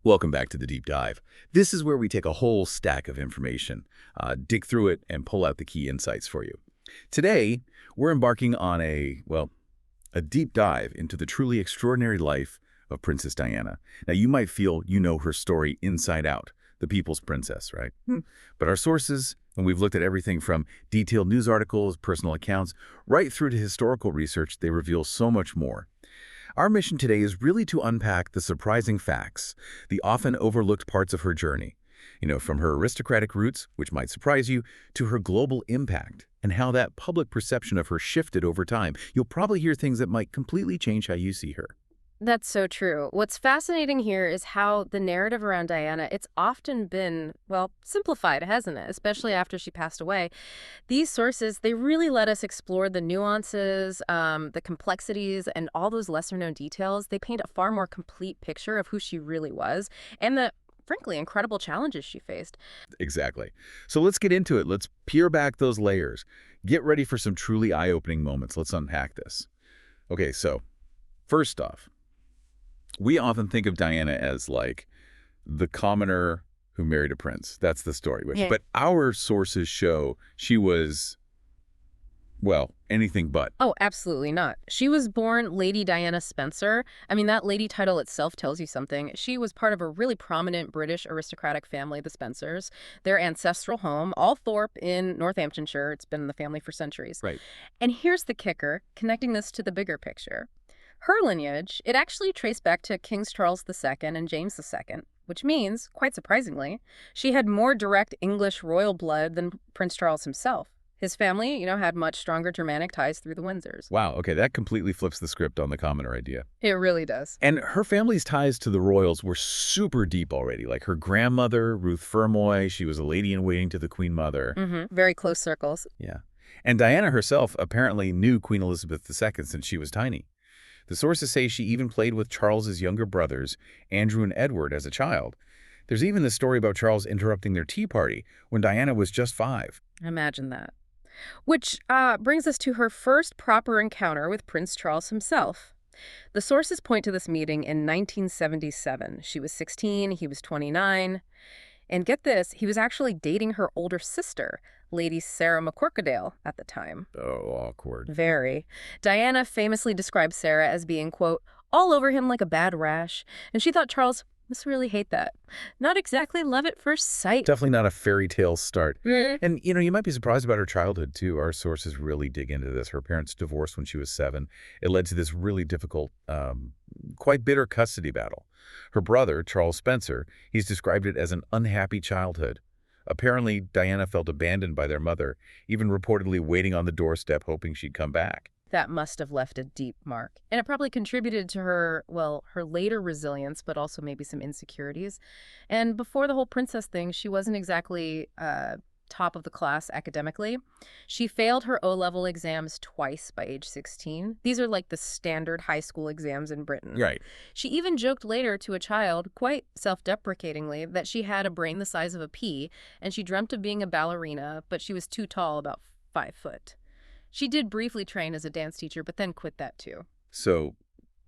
Welcome back to the Deep Dive. This is where we take a whole stack of information, dig through it, and pull out the key insights for you. Today, we're embarking on a deep dive into the truly extraordinary life of Princess Diana. Now, you might feel you know her story inside out, the people's princess, right? But our sources, and we've looked at everything from detailed news articles, personal accounts, right through to historical research, they reveal so much more. Our mission today is really to unpack the surprising facts, the often overlooked parts of her journey, from her aristocratic roots, which might surprise you, to her global impact, and how that public perception of her shifted over time. You'll probably hear things that might completely change how you see her. That's so true. What's fascinating here is how the narrative around Diana, it's often been, well, simplified, hasn't it? Especially after she passed away. These sources, they really let us explore the nuances, the complexities, and all those lesser-known details. They paint a far more complete picture of who she really was and the, frankly, incredible challenges she faced. Exactly. So let's get into it. Let's peel back those layers. Get ready for some truly eye-opening moments. Let's unpack this. Okay, so first off, we often think of Diana as like the commoner who married a prince. That's the story. Yeah. But our sources show she was, well, anything but. Oh, absolutely not. She was born Lady Diana Spencer. I mean, that lady title itself tells you something. She was part of a really prominent British aristocratic family, the Spencers. Their ancestral home, Althorpe in Northamptonshire. It's been in the family for centuries. Right. And here's the kicker, connecting this to the bigger picture. Her lineage, it actually traced back to Kings Charles II and James II, which means, quite surprisingly, she had more direct English royal blood than Prince Charles himself. His family, had much stronger Germanic ties through the Windsors. Wow, okay, that completely flips the script on the commoner idea. It really does. And her family's ties to the royals were super deep already. Like her grandmother, Ruth Fermoy, she was a lady-in-waiting to the Queen Mother. Very close circles. Yeah. And Diana herself apparently knew Queen Elizabeth II since she was tiny. The sources say she even played with Charles's younger brothers, Andrew and Edward, as a child. There's even the story about Charles interrupting their tea party when Diana was just 5. Imagine that. Which brings us to her first proper encounter with Prince Charles himself. The sources point to this meeting in 1977. She was 16, he was 29. And get this, he was actually dating her older sister, Lady Sarah McCorquodale, at the time. Oh, awkward. Very. Diana famously described Sarah as being, quote, all over him like a bad rash, and she thought Charles must really hate that. Not exactly love at first sight. Definitely not a fairy tale start. Mhm. And, you might be surprised about her childhood, too. Our sources really dig into this. Her parents divorced when she was 7. It led to this really difficult, quite bitter custody battle. Her brother, Charles Spencer, he's described it as an unhappy childhood. Apparently, Diana felt abandoned by their mother, even reportedly waiting on the doorstep hoping she'd come back. That must have left a deep mark. And it probably contributed to her, well, her later resilience, but also maybe some insecurities. And before the whole princess thing, she wasn't exactly top of the class academically. She failed her O-level exams twice by age 16. These are like the standard high school exams in Britain. Right. She even joked later to a child, quite self-deprecatingly, that she had a brain the size of a pea, and she dreamt of being a ballerina, but she was too tall, about 5 foot. She did briefly train as a dance teacher, but then quit that too. So,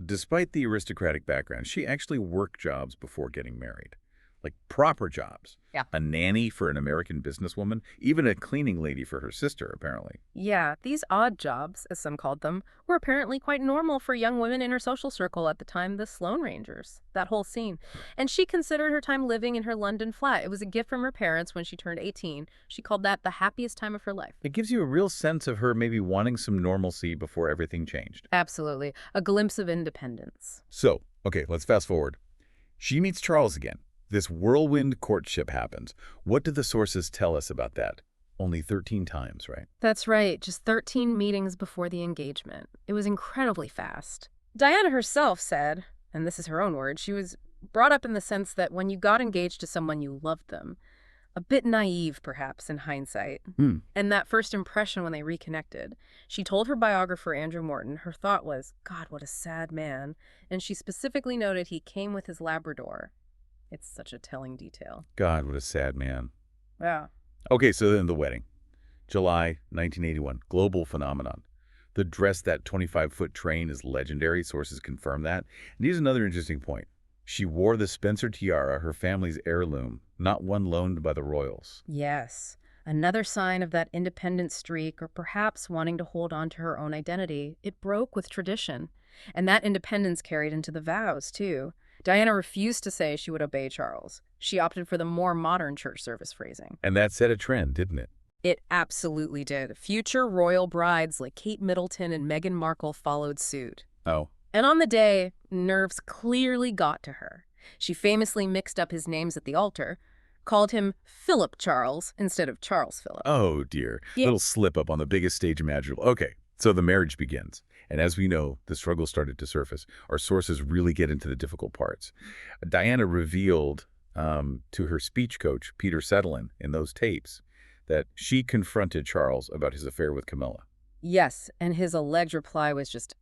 despite the aristocratic background, she actually worked jobs before getting married. Like proper jobs. Yeah. A nanny for an American businesswoman, even a cleaning lady for her sister, apparently. Yeah, these odd jobs, as some called them, were apparently quite normal for young women in her social circle at the time, the Sloane Rangers, that whole scene. And she considered her time living in her London flat. It was a gift from her parents when she turned 18. She called that the happiest time of her life. It gives you a real sense of her maybe wanting some normalcy before everything changed. Absolutely. A glimpse of independence. So, okay, let's fast forward. She meets Charles again. This whirlwind courtship happens. What do the sources tell us about that? Only 13 times, right? That's right, just 13 meetings before the engagement. It was incredibly fast. Diana herself said, and this is her own word, she was brought up in the sense that when you got engaged to someone, you loved them. A bit naive, perhaps, in hindsight. And that first impression when they reconnected. She told her biographer, Andrew Morton, her thought was, God, what a sad man. And she specifically noted he came with his Labrador. It's such a telling detail. God, what a sad man. Yeah. Okay, so then the wedding. July 1981, global phenomenon. The dress that 25-foot train is legendary. Sources confirm that. And here's another interesting point. She wore the Spencer tiara, her family's heirloom, not one loaned by the royals. Yes, another sign of that independent streak, or perhaps wanting to hold on to her own identity. It broke with tradition. And that independence carried into the vows, too. Diana refused to say she would obey Charles. She opted for the more modern church service phrasing. And that set a trend, didn't it? It absolutely did. Future royal brides like Kate Middleton and Meghan Markle followed suit. Oh. And on the day, nerves clearly got to her. She famously mixed up his names at the altar, called him Philip Charles instead of Charles Philip. Oh, dear. Yeah. Little slip-up on the biggest stage imaginable. Okay, so the marriage begins. And as we know, the struggle started to surface. Our sources really get into the difficult parts. Diana revealed to her speech coach, Peter Settlein, in those tapes, that she confronted Charles about his affair with Camilla. Yes, and his alleged reply was just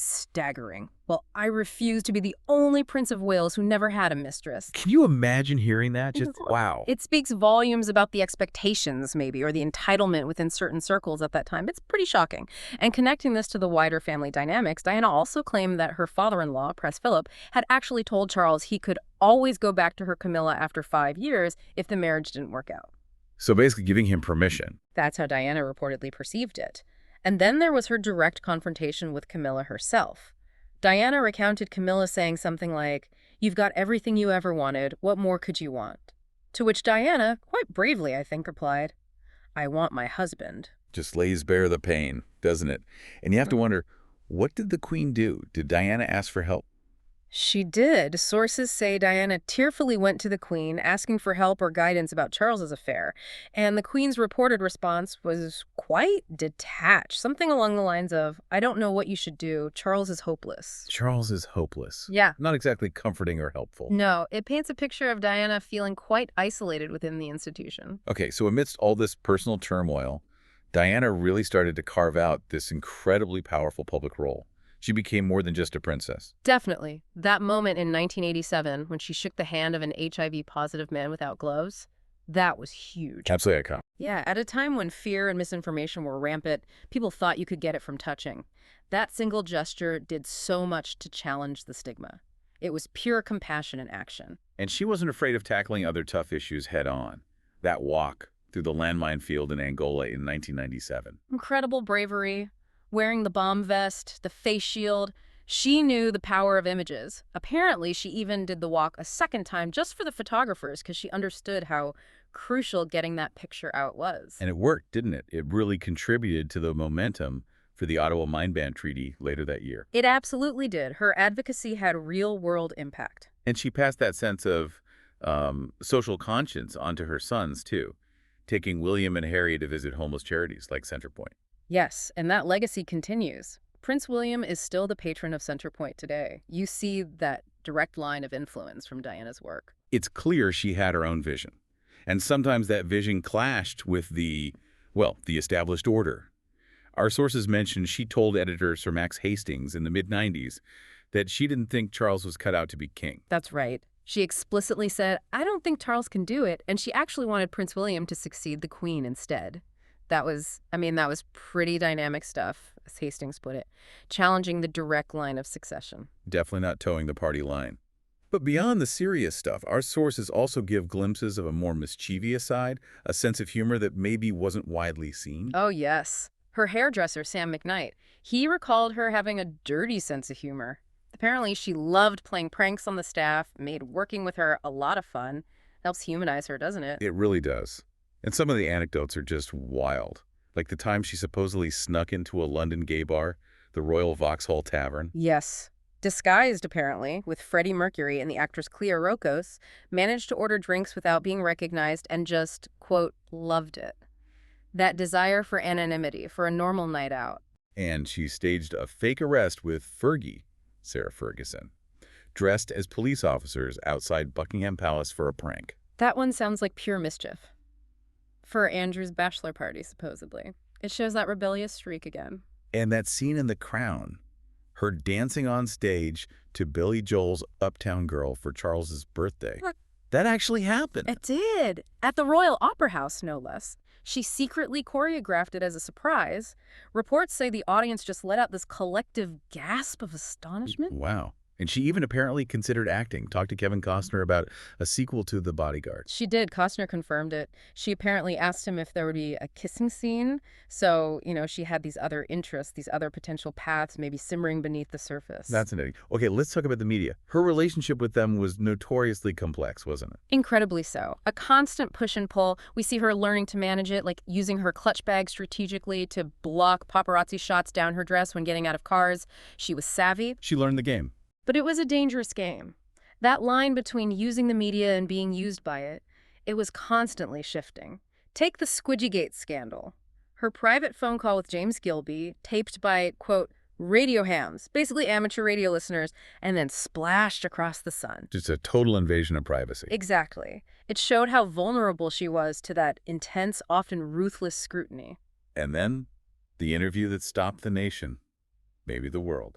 staggering. Well, I refuse to be the only Prince of Wales who never had a mistress. Can you imagine hearing that? Just, wow. It speaks volumes about the expectations, maybe, or the entitlement within certain circles at that time. It's pretty shocking. And connecting this to the wider family dynamics, Diana also claimed that her father-in-law, Prince Philip, had actually told Charles he could always go back to her Camilla after 5 years if the marriage didn't work out. So basically giving him permission. That's how Diana reportedly perceived it. And then there was her direct confrontation with Camilla herself. Diana recounted Camilla saying something like, "You've got everything you ever wanted. What more could you want?" To which Diana, quite bravely, I think, replied, "I want my husband." Just lays bare the pain, doesn't it? And you have to wonder, what did the Queen do? Did Diana ask for help? She did. Sources say Diana tearfully went to the Queen, asking for help or guidance about Charles's affair. And the Queen's reported response was quite detached. Something along the lines of, "I don't know what you should do. Charles is hopeless." Charles is hopeless. Yeah. Not exactly comforting or helpful. No, it paints a picture of Diana feeling quite isolated within the institution. Okay, so amidst all this personal turmoil, Diana really started to carve out this incredibly powerful public role. She became more than just a princess. Definitely. That moment in 1987 when she shook the hand of an HIV-positive man without gloves, that was huge. Absolutely iconic. Yeah, at a time when fear and misinformation were rampant, people thought you could get it from touching. That single gesture did so much to challenge the stigma. It was pure compassion in action. And she wasn't afraid of tackling other tough issues head on. That walk through the landmine field in Angola in 1997. Incredible bravery. Wearing the bomb vest, the face shield, she knew the power of images. Apparently, she even did the walk a second time just for the photographers because she understood how crucial getting that picture out was. And it worked, didn't it? It really contributed to the momentum for the Ottawa Mine Ban Treaty later that year. It absolutely did. Her advocacy had real-world impact. And she passed that sense of social conscience onto her sons, too, taking William and Harry to visit homeless charities like Centrepoint. Yes, and that legacy continues. Prince William is still the patron of Centrepoint today. You see that direct line of influence from Diana's work. It's clear she had her own vision. And sometimes that vision clashed with the established order. Our sources mention she told editor Sir Max Hastings in the mid-90s that she didn't think Charles was cut out to be king. That's right. She explicitly said, "I don't think Charles can do it," and she actually wanted Prince William to succeed the Queen instead. That was pretty dynamic stuff, as Hastings put it, challenging the direct line of succession. Definitely not towing the party line. But beyond the serious stuff, our sources also give glimpses of a more mischievous side, a sense of humor that maybe wasn't widely seen. Oh, yes. Her hairdresser, Sam McKnight, he recalled her having a dirty sense of humor. Apparently, she loved playing pranks on the staff, made working with her a lot of fun. Helps humanize her, doesn't it? It really does. And some of the anecdotes are just wild. Like the time she supposedly snuck into a London gay bar, the Royal Vauxhall Tavern. Yes. Disguised, apparently, with Freddie Mercury and the actress Clea Rocos, managed to order drinks without being recognized and just, quote, loved it. That desire for anonymity, for a normal night out. And she staged a fake arrest with Fergie, Sarah Ferguson, dressed as police officers outside Buckingham Palace for a prank. That one sounds like pure mischief. For Andrew's bachelor party, supposedly. It shows that rebellious streak again. And that scene in The Crown, her dancing on stage to Billy Joel's Uptown Girl for Charles's birthday. That actually happened. It did. At the Royal Opera House, no less. She secretly choreographed it as a surprise. Reports say the audience just let out this collective gasp of astonishment. Wow. And she even apparently considered acting, talked to Kevin Costner about a sequel to The Bodyguard. She did. Costner confirmed it. She apparently asked him if there would be a kissing scene. So, she had these other interests, these other potential paths, maybe simmering beneath the surface. Fascinating. Okay, let's talk about the media. Her relationship with them was notoriously complex, wasn't it? Incredibly so. A constant push and pull. We see her learning to manage it, like using her clutch bag strategically to block paparazzi shots down her dress when getting out of cars. She was savvy. She learned the game. But it was a dangerous game. That line between using the media and being used by it, it was constantly shifting. Take the Squidgygate scandal. Her private phone call with James Gilby, taped by, quote, radio hams, basically amateur radio listeners, and then splashed across the sun. Just a total invasion of privacy. Exactly. It showed how vulnerable she was to that intense, often ruthless scrutiny. And then, the interview that stopped the nation, maybe the world.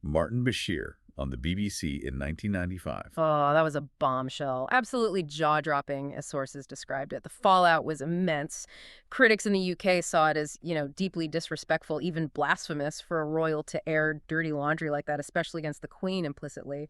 Martin Bashir on the BBC in 1995. Oh, that was a bombshell. Absolutely jaw-dropping, as sources described it. The fallout was immense. Critics in the UK saw it as, deeply disrespectful, even blasphemous for a royal to air dirty laundry like that, especially against the Queen implicitly.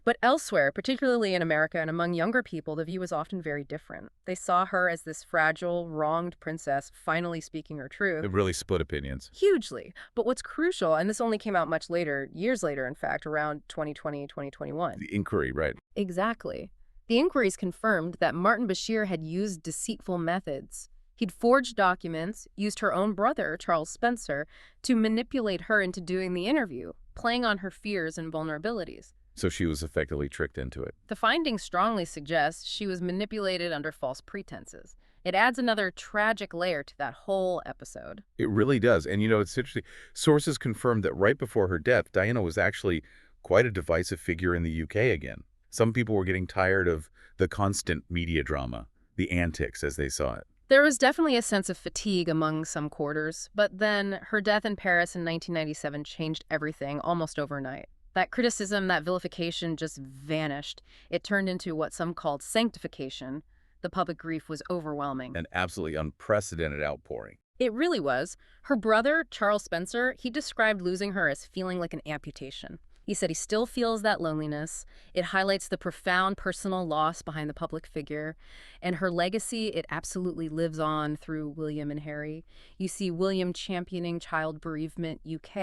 But elsewhere, particularly in America and among younger people, the view was often very different. They saw her as this fragile, wronged princess finally speaking her truth. It really split opinions. Hugely. But what's crucial, and this only came out much later, years later, in fact, around 2020, 2021. The inquiry, right. Exactly. The inquiries confirmed that Martin Bashir had used deceitful methods. He'd forged documents, used her own brother, Charles Spencer, to manipulate her into doing the interview, playing on her fears and vulnerabilities. So she was effectively tricked into it. The findings strongly suggest she was manipulated under false pretenses. It adds another tragic layer to that whole episode. It really does. And it's interesting. Sources confirmed that right before her death, Diana was actually quite a divisive figure in the UK again. Some people were getting tired of the constant media drama, the antics as they saw it. There was definitely a sense of fatigue among some quarters, but then her death in Paris in 1997 changed everything almost overnight. That criticism, that vilification just vanished. It turned into what some called sanctification. The public grief was overwhelming. An absolutely unprecedented outpouring. It really was. Her brother, Charles Spencer, he described losing her as feeling like an amputation. He said he still feels that loneliness. It highlights the profound personal loss behind the public figure. And her legacy, it absolutely lives on through William and Harry. You see William championing Child Bereavement UK,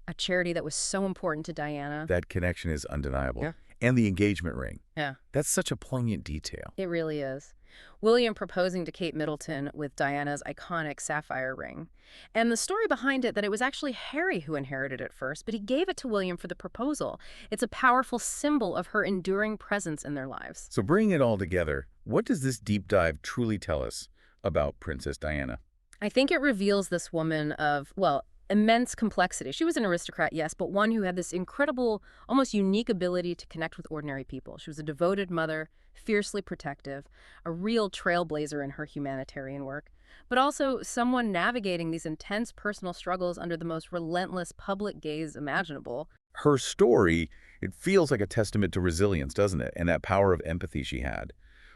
a charity that was so important to Diana. That connection is undeniable. Yeah. And the engagement ring. Yeah. That's such a poignant detail. It really is. William proposing to Kate Middleton with Diana's iconic sapphire ring. And the story behind it that it was actually Harry who inherited it first, but he gave it to William for the proposal. It's a powerful symbol of her enduring presence in their lives. So bringing it all together, what does this deep dive truly tell us about Princess Diana? I think it reveals this woman of, immense complexity. She was an aristocrat, yes, but one who had this incredible, almost unique ability to connect with ordinary people. She was a devoted mother, fiercely protective, a real trailblazer in her humanitarian work, but also someone navigating these intense personal struggles under the most relentless public gaze imaginable. Her story, it feels like a testament to resilience, doesn't it? And that power of empathy she had.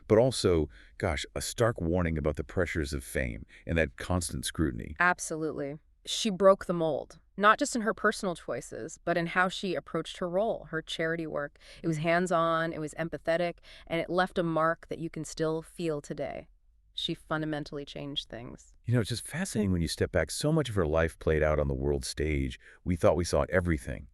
But also, gosh, a stark warning about the pressures of fame and that constant scrutiny. Absolutely. She broke the mold, not just in her personal choices, but in how she approached her role, her charity work. It was hands-on, it was empathetic, and it left a mark that you can still feel today. She fundamentally changed things. It's just fascinating when you step back. So much of her life played out on the world stage. We thought we saw everything.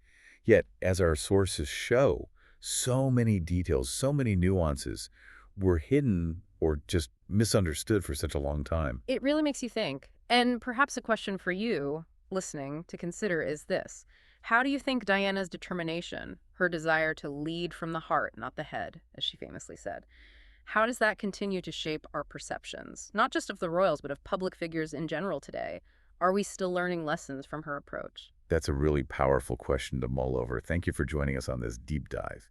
Yet, as our sources show, so many details, so many nuances were hidden or just misunderstood for such a long time. It really makes you think. And perhaps a question for you, listening, to consider is this. How do you think Diana's determination, her desire to lead from the heart, not the head, as she famously said, how does that continue to shape our perceptions, not just of the royals, but of public figures in general today? Are we still learning lessons from her approach? That's a really powerful question to mull over. Thank you for joining us on this deep dive.